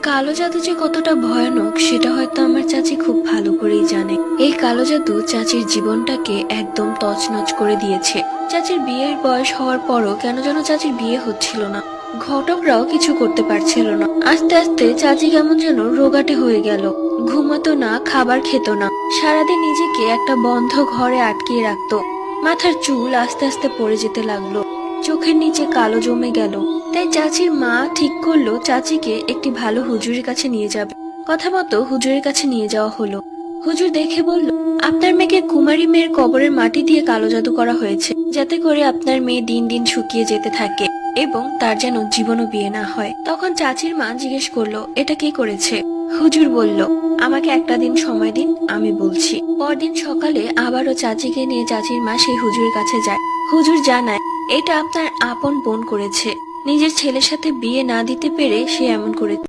কালো জাদু যে কতটা ভয়ানক সেটা হয়তো আমার চাচি খুব ভালো করেই জানে। এই কালো জাদু চাচির জীবনটাকে একদম তছনছ করে দিয়েছে। চাচির বিয়ের বয়স হওয়ার পরও কেন যেন চাচির বিয়ে হচ্ছিল না। ঘটকরাও কিছু করতে পারছিল না। আস্তে আস্তে চাচি কেমন যেন রোগাটে হয়ে গেল। ঘুমাতো না, খাবার খেত না, সারাদিন নিজেকে একটা বন্ধ ঘরে আটকিয়ে রাখতো। মাথার চুল আস্তে আস্তে পড়ে যেতে লাগলো, চোখের নিচে কালো জমে গেল। তাই চাচির মা ঠিক করলো চাচিকে একটি ভালো হুজুরের কাছে নিয়ে যাবে। কথা মতো হুজুরের কাছে নিয়ে যাওয়া হলো। হুজুর দেখে বলল, আপনার মেয়েকে কুমারী মেয়ের কবরের মাটি দিয়ে কালো জাদু করা হয়েছে, যাতে করে আপনার মেয়ে দিন দিন শুকিয়ে যেতে থাকে এবং তার যেন জীবনও বিয়ে না হয়। তখন চাচির মা জিজ্ঞেস করলো, এটা কে করেছে? হুজুর বলল, আমাকে একটা দিন সময় দিন, আমি বলছি। পরদিন সকালে আবারও চাচিকে নিয়ে চাচির মা সেই হুজুরের কাছে যায়। হুজুর জানায়, এটা আপনার আপন বোন করেছে। নিজের ছেলের সাথে বিয়ে না দিতে পেরে সে এমন করেছে।